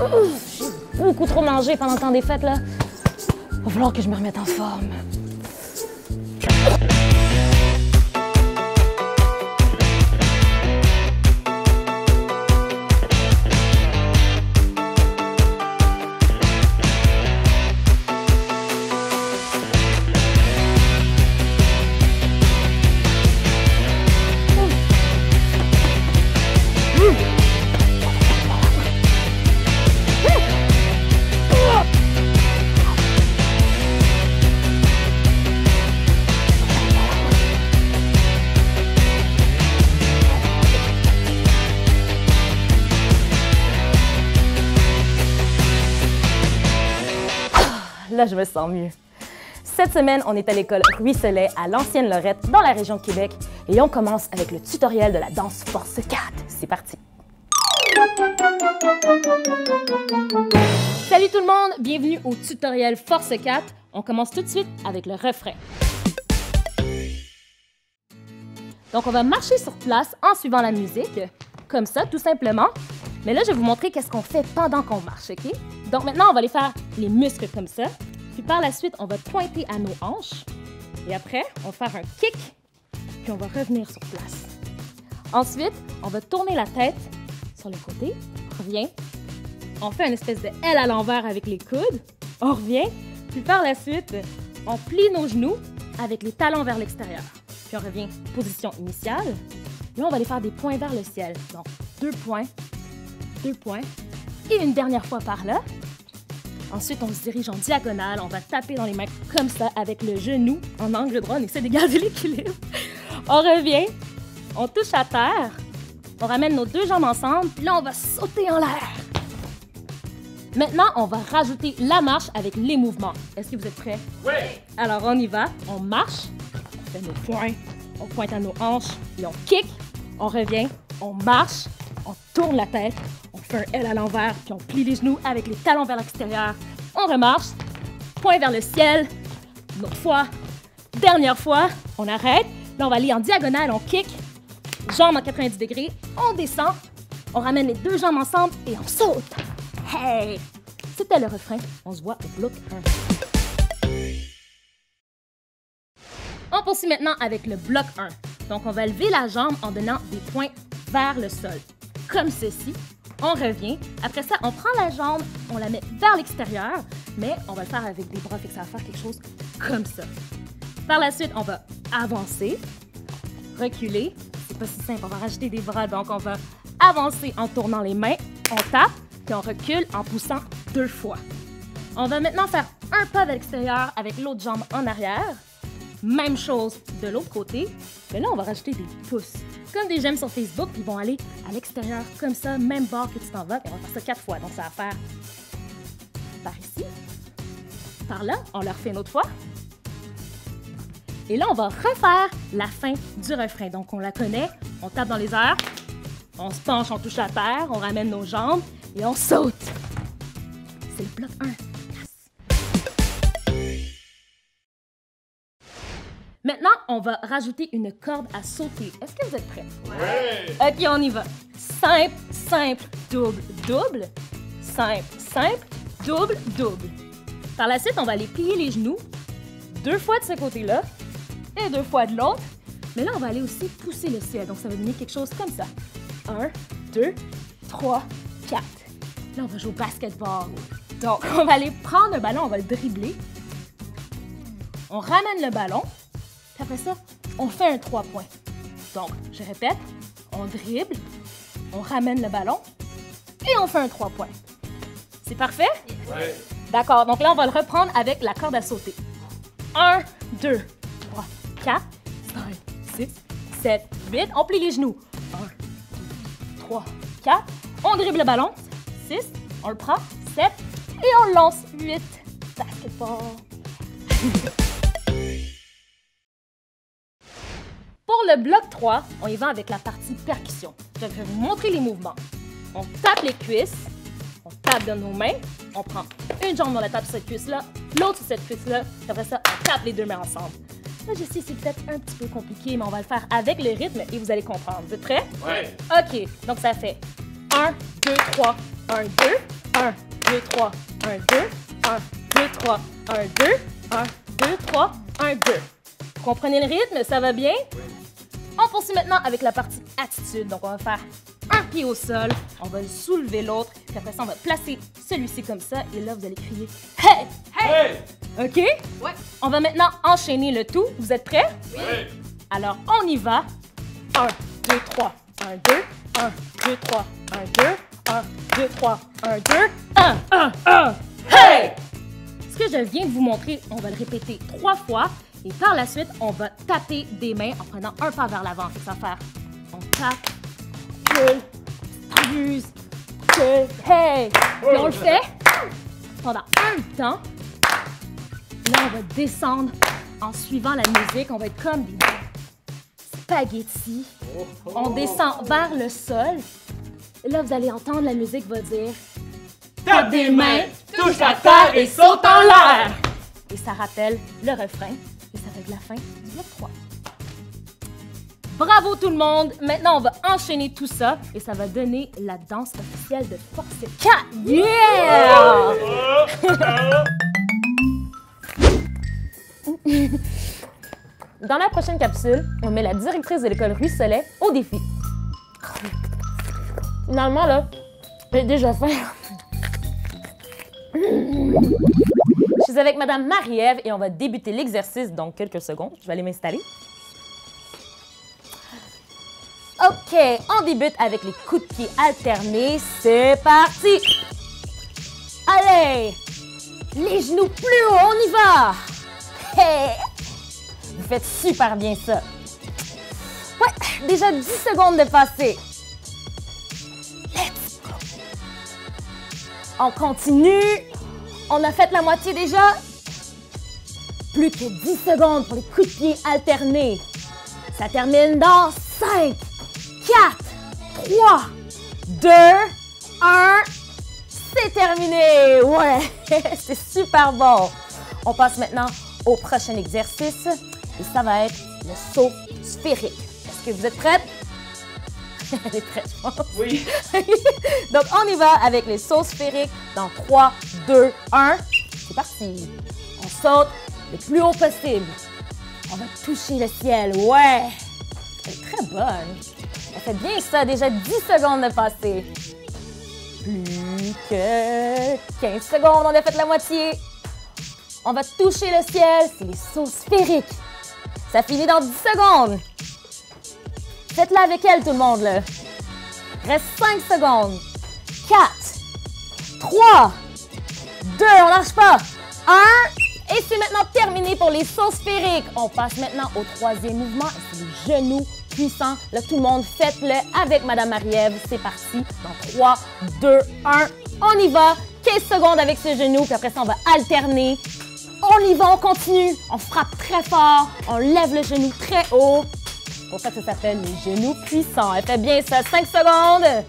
J'ai beaucoup trop mangé pendant le temps des fêtes, là. Va falloir que je me remette en forme. Là, je me sens mieux. Cette semaine, on est à l'école Ruisselet à l'Ancienne Lorette, dans la région de Québec, et on commence avec le tutoriel de la danse Force 4. C'est parti! Salut tout le monde, bienvenue au tutoriel Force 4. On commence tout de suite avec le refrain. Donc, on va marcher sur place en suivant la musique, comme ça, tout simplement. Mais là, je vais vous montrer qu'est-ce qu'on fait pendant qu'on marche, OK? Donc maintenant, on va aller faire les muscles comme ça. Puis par la suite, on va pointer à nos hanches. Et après, on va faire un kick, puis on va revenir sur place. Ensuite, on va tourner la tête sur le côté. On revient. On fait une espèce de L à l'envers avec les coudes. On revient. Puis par la suite, on plie nos genoux avec les talons vers l'extérieur. Puis on revient position initiale. Là, on va aller faire des points vers le ciel. Donc, 2 points. Et une dernière fois par là. Ensuite, on se dirige en diagonale. On va taper dans les mains comme ça avec le genou en angle droit. On essaie de garder l'équilibre. On revient. On touche à terre. On ramène nos 2 jambes ensemble. Puis là, on va sauter en l'air. Maintenant, on va rajouter la marche avec les mouvements. Est-ce que vous êtes prêts? Oui! Alors, on y va. On marche. On fait nos points. On pointe à nos hanches. Puis on kick. On revient. On marche. On tourne la tête. On fait un L à l'envers, puis on plie les genoux avec les talons vers l'extérieur. On remarche, point vers le ciel, une autre fois, dernière fois, on arrête. Là, on va aller en diagonale, on kick, jambes en 90 degrés, on descend, on ramène les 2 jambes ensemble et on saute. Hey! C'était le refrain. On se voit au bloc 1. On poursuit maintenant avec le bloc 1. Donc, on va lever la jambe en donnant des points vers le sol, comme ceci. On revient. Après ça, on prend la jambe, on la met vers l'extérieur, mais on va le faire avec des bras, fait que ça va faire quelque chose comme ça. Par la suite, on va avancer, reculer. C'est pas si simple, on va rajouter des bras, donc on va avancer en tournant les mains, on tape, puis on recule en poussant 2 fois. On va maintenant faire un pas vers l'extérieur avec l'autre jambe en arrière. Même chose de l'autre côté, mais là, on va rajouter des pouces. Comme des j'aime sur Facebook, puis ils vont aller à l'extérieur comme ça, même bord que tu t'en vas, puis on va faire ça 4 fois. Donc, ça va faire par ici, par là, on le refait une autre fois. Et là, on va refaire la fin du refrain. Donc, on la connaît, on tape dans les airs, on se penche, on touche la terre, on ramène nos jambes et on saute. C'est le bloc 1. Maintenant, on va rajouter une corde à sauter. Est-ce que vous êtes prêts? Oui! OK, on y va. Simple, simple, double, double. Simple, simple, double, double. Par la suite, on va aller plier les genoux 2 fois de ce côté-là et 2 fois de l'autre. Mais là, on va aller aussi pousser le ciel. Donc, ça va donner quelque chose comme ça. 1, 2, 3, 4. Là, on va jouer au basketball. Donc, on va aller prendre un ballon, on va le dribbler. On ramène le ballon. Puis après ça, on fait un 3 points. Donc, je répète, on dribble, on ramène le ballon et on fait un 3 points. C'est parfait? Oui. D'accord, donc là, on va le reprendre avec la corde à sauter. 1, 2, 3, 4, 5, 6, 7, 8. On plie les genoux. 1, 2, 3, 4. On dribble le ballon. 6, on le prend. 7 et on le lance. 8. Basketball. Pour le bloc 3, on y va avec la partie percussion. Je vais vous montrer les mouvements. On tape les cuisses, on tape dans nos mains, on prend une jambe, on la tape sur cette cuisse-là, l'autre sur cette cuisse-là, puis après ça, on tape les 2 mains ensemble. Là, je sais, c'est peut-être un petit peu compliqué, mais on va le faire avec le rythme et vous allez comprendre. Vous êtes prêts? Oui. OK, donc ça fait 1, 2, 3, 1, 2, 1, 2, 3, 1, 2, 1, 2, 3, 1, 2, 1, 2, 3, 1, 2. Vous comprenez le rythme? Ça va bien? On poursuit maintenant avec la partie attitude. Donc, on va faire un pied au sol, on va soulever l'autre, puis après ça, on va placer celui-ci comme ça, et là, vous allez crier « Hey! Hey! » OK? Ouais. On va maintenant enchaîner le tout. Vous êtes prêts? Oui. Alors, on y va. 1, 2, 3, 1, 2, 1, 2, 3, 1, 2, 1, 2, 3, 1, 2, 1, 1. Hey! Ce que je viens de vous montrer, on va le répéter 3 fois. Et par la suite, on va taper des mains en prenant un pas vers l'avant. Ça va faire, on tape, cule, abuse, cule, hey! Puis on le fait pendant un temps. Là, on va descendre en suivant la musique. On va être comme des spaghettis. On descend vers le sol. Et là, vous allez entendre la musique va dire tape des mains, touche la terre et saute en l'air. Et ça rappelle le refrain. Et ça fait la fin du bloc 3. Bravo tout le monde! Maintenant, on va enchaîner tout ça et ça va donner la danse officielle de Force 4. Yeah! Dans la prochaine capsule, on met la directrice de l'école Ruisselet au défi. Finalement, là, j'ai déjà faim. Je suis avec Madame Marie-Ève et on va débuter l'exercice dans quelques secondes. Je vais aller m'installer. OK, on débute avec les coups de pied alternés. C'est parti! Allez! Les genoux plus haut, on y va! Hey! Vous faites super bien ça. Ouais, déjà 10 secondes de passé. Let's go! On continue. On a fait la moitié déjà. Plus que 10 secondes pour les coups de pied alternés. Ça termine dans 5, 4, 3, 2, 1. C'est terminé! Ouais, c'est super bon. On passe maintenant au prochain exercice et ça va être le saut sphérique. Est-ce que vous êtes prêtes? Elle est prête, je pense. Oui. Donc, on y va avec les sauts sphériques dans 3, 2, 1. C'est parti. On saute le plus haut possible. On va toucher le ciel. Ouais. Elle est très bonne. Elle fait bien ça. Déjà 10 secondes de passer. Plus que 15 secondes. On a fait la moitié. On va toucher le ciel. C'est les sauts sphériques. Ça finit dans 10 secondes. Faites-la avec elle, tout le monde, là. Reste 5 secondes. 4, 3, 2, on lâche pas. 1, et c'est maintenant terminé pour les sauts sphériques. On passe maintenant au troisième mouvement. C'est les genoux puissants. Là, tout le monde, faites-le avec Madame Marie-Ève. C'est parti. Dans 3, 2, 1, on y va. 15 secondes avec ce genou, puis après ça, on va alterner. On y va, on continue. On frappe très fort. On lève le genou très haut. C'est pour ça que ça s'appelle les genoux puissants. Elle fait bien ça. 5 secondes.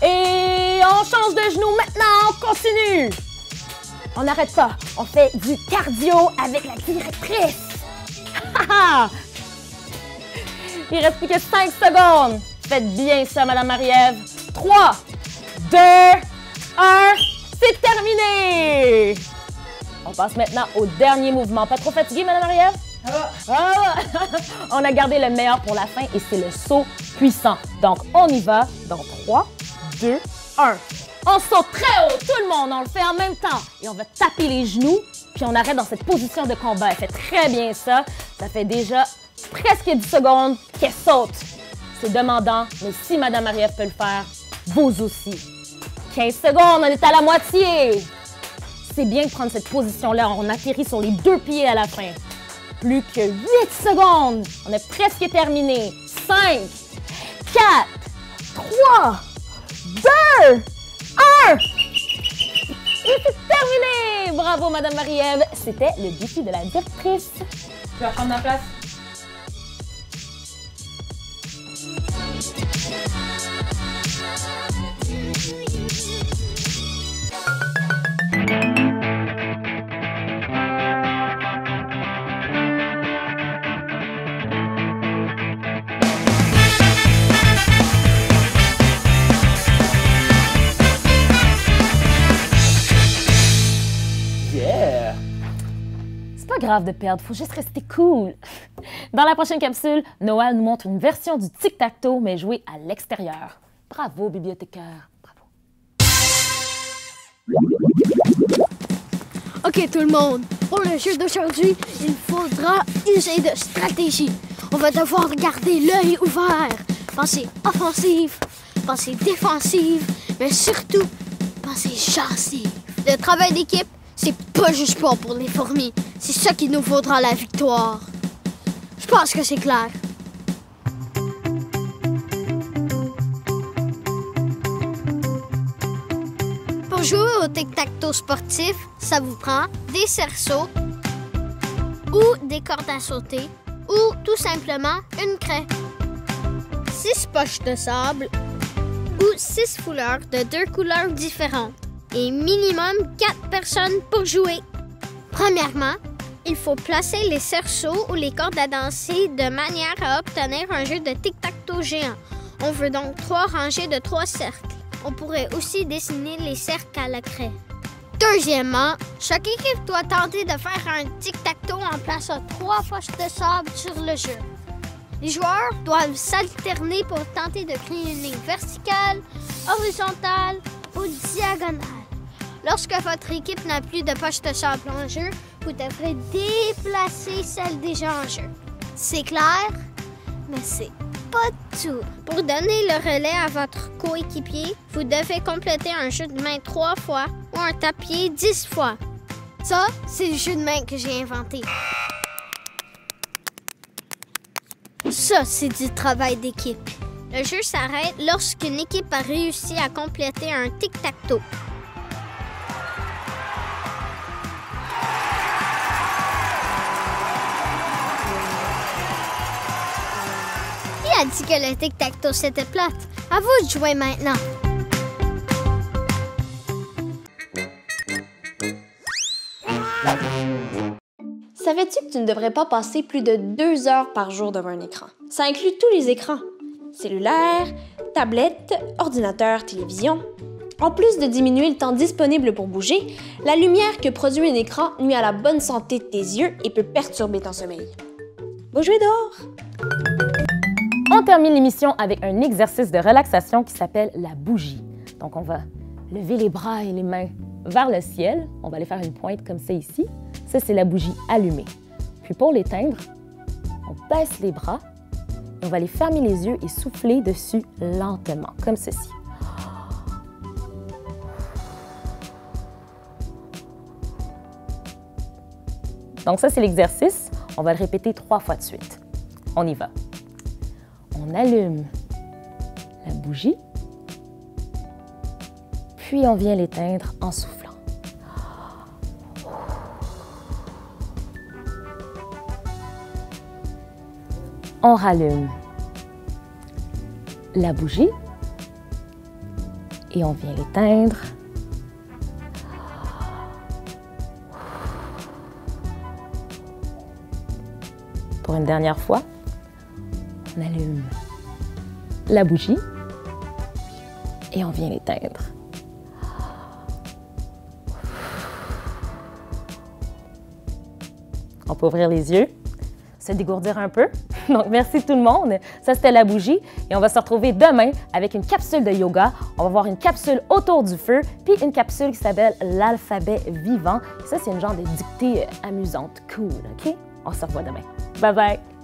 Et on change de genou maintenant. On continue. On n'arrête pas. On fait du cardio avec la directrice. Il reste plus que 5 secondes. Faites bien ça, Madame Marie-Ève. 3, 2, 1. C'est terminé. On passe maintenant au dernier mouvement. Pas trop fatigué, Madame Marie-Ève? Ah. On a gardé le meilleur pour la fin et c'est le saut puissant. Donc, on y va dans 3, 2, 1. On saute très haut, tout le monde, on le fait en même temps. Et on va taper les genoux, puis on arrête dans cette position de combat. Elle fait très bien ça. Ça fait déjà presque 10 secondes qu'elle saute. C'est demandant, mais si Madame Marie-Ève peut le faire, vous aussi. 15 secondes, on est à la moitié. C'est bien de prendre cette position-là. On atterrit sur les 2 pieds à la fin. Plus que 8 secondes. On est presque terminé. 5, 4, 3, 2, 1. Et c'est terminé. Bravo, Madame Marie-Ève. C'était le défi de la directrice. Tu vas prendre ma place. pas grave de perdre, faut juste rester cool. Dans la prochaine capsule, Noah nous montre une version du tic-tac-toe, mais jouée à l'extérieur. Bravo, bibliothécaire. Bravo. OK, tout le monde. Pour le jeu d'aujourd'hui, il faudra user de stratégie. On va devoir garder l'œil ouvert, penser offensive, penser défensive, mais surtout, penser offensive. Le travail d'équipe, c'est pas juste bon pour les fourmis. C'est ça qui nous vaudra la victoire. Je pense que c'est clair. Pour jouer au tic-tac-toe sportif, ça vous prend des cerceaux ou des cordes à sauter ou tout simplement une craie. 6 poches de sable ou 6 fouleurs de 2 couleurs différentes et minimum 4 personnes pour jouer. Premièrement, il faut placer les cerceaux ou les cordes à danser de manière à obtenir un jeu de tic-tac-toe géant. On veut donc 3 rangées de 3 cercles. On pourrait aussi dessiner les cercles à la craie. Deuxièmement, chaque équipe doit tenter de faire un tic-tac-toe en plaçant 3 poches de sable sur le jeu. Les joueurs doivent s'alterner pour tenter de créer une ligne verticale, horizontale ou diagonale. Lorsque votre équipe n'a plus de poches de sable en jeu, vous devrez déplacer celle déjà en jeu. C'est clair, mais c'est pas tout. Pour donner le relais à votre coéquipier, vous devez compléter un jeu de main 3 fois ou un tapier 10 fois. Ça, c'est le jeu de main que j'ai inventé. Ça, c'est du travail d'équipe. Le jeu s'arrête lorsqu'une équipe a réussi à compléter un tic-tac-toe. Qui a dit que le tic-tac-toe c'était plate? À vous de jouer maintenant. Savais-tu que tu ne devrais pas passer plus de 2 heures par jour devant un écran? Ça inclut tous les écrans. Cellulaire, tablette, ordinateur, télévision. En plus de diminuer le temps disponible pour bouger, la lumière que produit un écran nuit à la bonne santé de tes yeux et peut perturber ton sommeil. Va jouer dehors! On termine l'émission avec un exercice de relaxation qui s'appelle la bougie. Donc, on va lever les bras et les mains vers le ciel. On va aller faire une pointe comme ça ici. Ça, c'est la bougie allumée. Puis pour l'éteindre, on baisse les bras et on va aller fermer les yeux et souffler dessus lentement, comme ceci. Donc ça, c'est l'exercice. On va le répéter 3 fois de suite. On y va. On allume la bougie, puis on vient l'éteindre en soufflant. On rallume la bougie et on vient l'éteindre. Pour une dernière fois, on allume la bougie et on vient l'éteindre. On peut ouvrir les yeux, se dégourdir un peu. Donc, merci tout le monde. Ça, c'était la bougie. Et on va se retrouver demain avec une capsule de yoga. On va voir une capsule autour du feu, puis une capsule qui s'appelle l'alphabet vivant. Ça, c'est une genre de dictée amusante. Cool, OK? On se revoit demain. Bye bye!